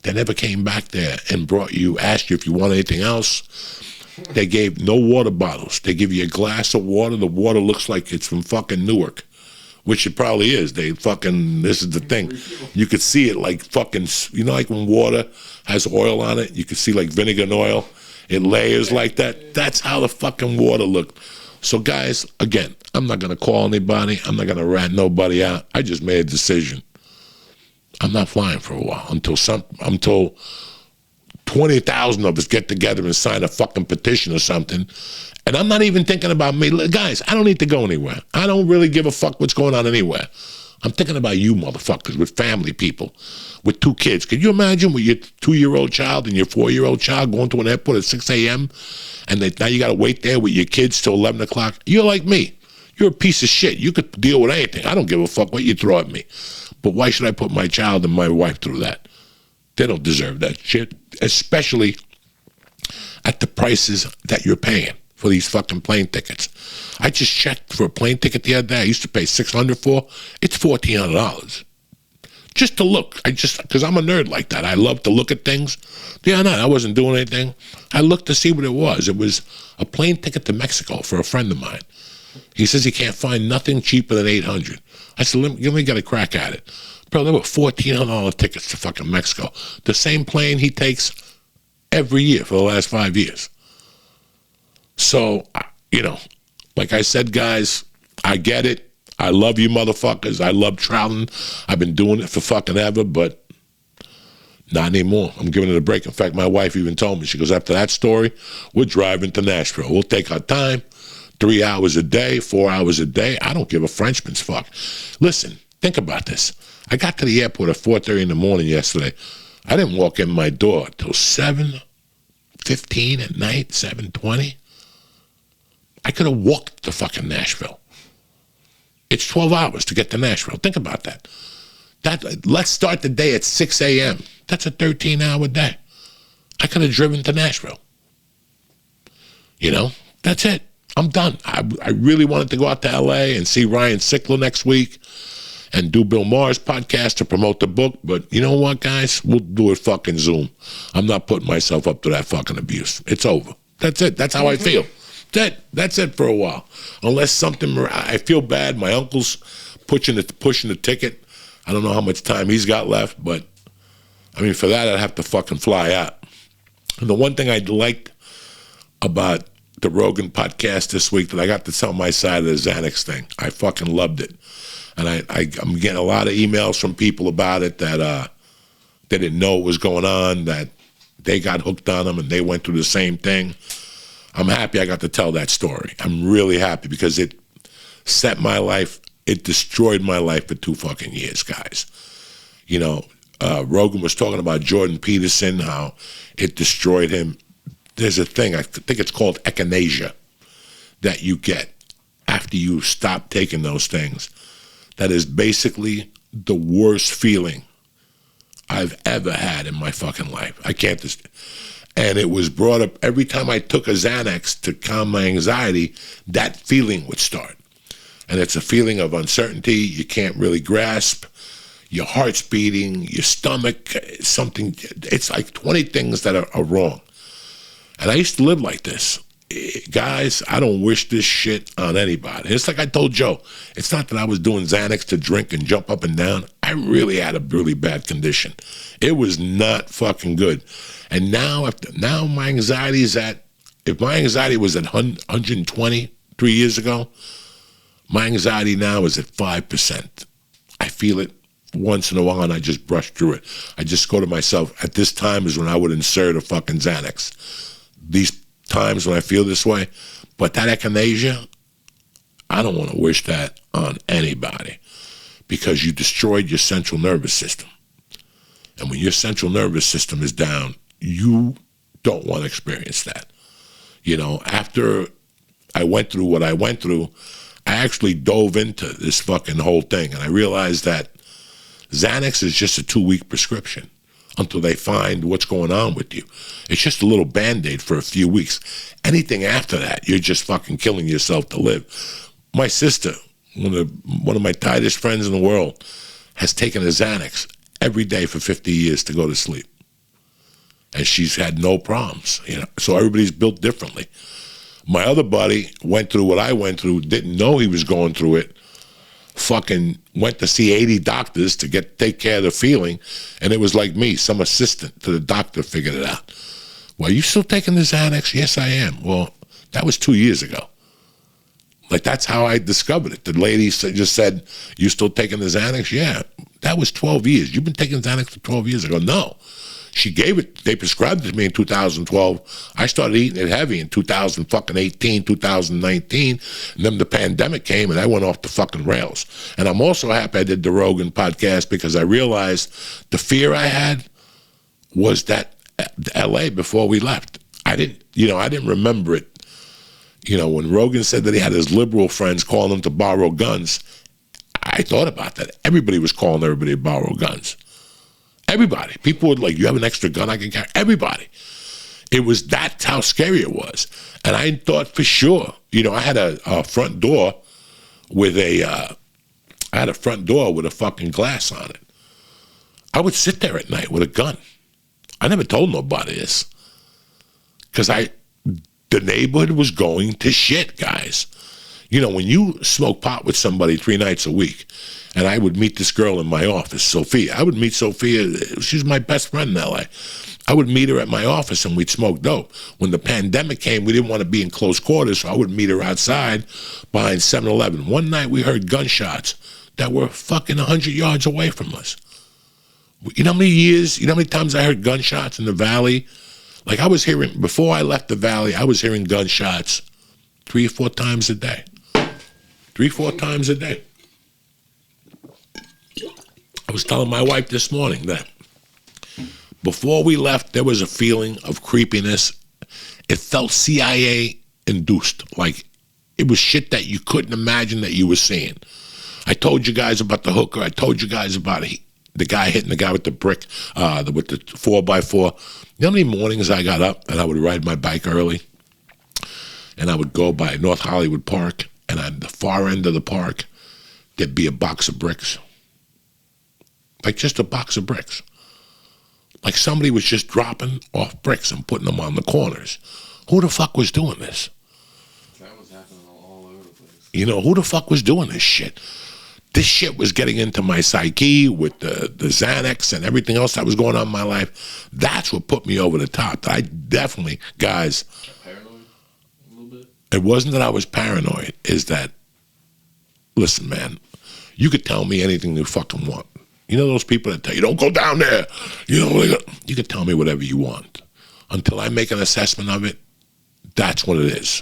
They never came back there and asked you if you want anything else. They gave no water bottles. They give you a glass of water. The water looks like it's from fucking Newark, which it probably is. This is the thing. You could see it like fucking, like when water has oil on it, you could see like vinegar and oil. It layers like that. That's how the fucking water looked. So guys, again, I'm not going to call anybody. I'm not going to rat nobody out. I just made a decision. I'm not flying for a while until 20,000 of us get together and sign a fucking petition or something. And I'm not even thinking about me. Guys, I don't need to go anywhere. I don't really give a fuck what's going on anywhere. I'm thinking about you motherfuckers with family people, with 2 kids. Could you imagine with your 2-year-old child and your 4-year-old child going to an airport at 6 a.m. and now you got to wait there with your kids till 11 o'clock? You're like me. You're a piece of shit. You could deal with anything. I don't give a fuck what you throw at me. But why should I put my child and my wife through that? They don't deserve that shit, especially at the prices that you're paying for these fucking plane tickets. I just checked for a plane ticket the other day. I used to pay $600 for. It's $1,400. Just to look. Because I'm a nerd like that. I love to look at things. I wasn't doing anything. I looked to see what it was. It was a plane ticket to Mexico for a friend of mine. He says he can't find nothing cheaper than $800. I said, let me get a crack at it. Bro, there were $1,400 tickets to fucking Mexico. The same plane he takes every year for the last 5 years. So, like I said, guys, I get it. I love you motherfuckers. I love traveling. I've been doing it for fucking ever, but not anymore. I'm giving it a break. In fact, my wife even told me, she goes, after that story, we're driving to Nashville. We'll take our time, 3 hours a day, 4 hours a day. I don't give a Frenchman's fuck. Listen, think about this. I got to the airport at 4:30 in the morning yesterday. I didn't walk in my door till 7:15 at night, 7:20. I could have walked to fucking Nashville. It's 12 hours to get to Nashville. Think about that. Let's start the day at 6 a.m. That's a 13-hour day. I could have driven to Nashville. That's it. I'm done. I really wanted to go out to L.A. and see Ryan Sickler next week and do Bill Maher's podcast to promote the book. But you know what, guys? We'll do it fucking Zoom. I'm not putting myself up to that fucking abuse. It's over. That's it. That's how I feel. That's it for a while. Unless something, I feel bad. My uncle's pushing the ticket. I don't know how much time he's got left, but for that I'd have to fucking fly out. And the one thing I liked about the Rogan podcast this week that I got to tell my side of the Xanax thing. I fucking loved it. And I'm getting a lot of emails from people about it that they didn't know what was going on, that they got hooked on them and they went through the same thing. I'm happy I got to tell that story. I'm really happy because it set my life, it destroyed my life for 2 fucking years, guys. Rogan was talking about Jordan Peterson, how it destroyed him. There's a thing, I think it's called echinacea, that you get after you stop taking those things. That is basically the worst feeling I've ever had in my fucking life. I can't just... And it was brought up every time I took a Xanax to calm my anxiety, that feeling would start. And it's a feeling of uncertainty you can't really grasp. Your heart's beating, your stomach, something. It's like 20 things that are wrong. And I used to live like this. Guys, I don't wish this shit on anybody. It's like I told Joe. It's not that I was doing Xanax to drink and jump up and down. I really had a really bad condition. It was not fucking good. And now my anxiety is if my anxiety was at 120 3 years ago, my anxiety now is at 5%. I feel it once in a while and I just brush through it. I just go to myself, at this time is when I would insert a fucking Xanax. These times when I feel this way, but that echinacea, I don't want to wish that on anybody because you destroyed your central nervous system. And when your central nervous system is down, you don't want to experience that. After I went through what I went through, I actually dove into this fucking whole thing and I realized that Xanax is just a 2-week prescription until they find what's going on with you. It's just a little Band-Aid for a few weeks. Anything after that, you're just fucking killing yourself to live. My sister, one of my tightest friends in the world, has taken a Xanax every day for 50 years to go to sleep. and she's had no problems. So everybody's built differently. My other buddy went through what I went through, didn't know he was going through it, fucking went to see 80 doctors to take care of the feeling, and it was like me, some assistant to the doctor figured it out. Well, you still taking the Xanax? Yes, I am. Well, that was 2 years ago. Like, that's how I discovered it. The lady just said, you still taking the Xanax? Yeah. That was 12 years. You've been taking Xanax for 12 years ago? No. She gave it, they prescribed it to me in 2012. I started eating it heavy in 2018, 2019. And then the pandemic came and I went off the fucking rails. And I'm also happy I did the Rogan podcast because I realized the fear I had was that LA before we left. I didn't remember it. When Rogan said that he had his liberal friends calling him to borrow guns, I thought about that. Everybody was calling everybody to borrow guns. Everybody. People would you have an extra gun I can carry? Everybody. That's how scary it was. And I thought for sure, I had a front door with a fucking glass on it. I would sit there at night with a gun. I never told nobody this. Because the neighborhood was going to shit, guys. When you smoke pot with somebody 3 nights a week, and I would meet this girl in my office, Sophia. I would meet Sophia. She's my best friend in L.A. I would meet her at my office, and we'd smoke dope. When the pandemic came, we didn't want to be in close quarters, so I would meet her outside behind 7-Eleven. One night, we heard gunshots that were fucking 100 yards away from us. You know how many times I heard gunshots in the valley? I was hearing, before I left the valley, I was hearing gunshots 3 or 4 times a day. 3 or 4 times a day. I was telling my wife this morning that before we left, there was a feeling of creepiness. It felt CIA-induced. It was shit that you couldn't imagine that you were seeing. I told you guys about the hooker. I told you guys about the guy hitting the guy with the brick, with the 4x4. You know how many mornings I got up and I would ride my bike early? And I would go by North Hollywood Park, and at the far end of the park, there'd be a box of bricks. Just a box of bricks. Somebody was just dropping off bricks and putting them on the corners. Who the fuck was doing this? That was happening all over the place. Who the fuck was doing this shit? This shit was getting into my psyche with the Xanax and everything else that was going on in my life. That's what put me over the top. I definitely, guys. Paranoid a little bit? It wasn't that I was paranoid. Is that, listen, man, you could tell me anything you fucking want. Those people that tell you, don't go down there. You could tell me whatever you want. Until I make an assessment of it, that's what it is,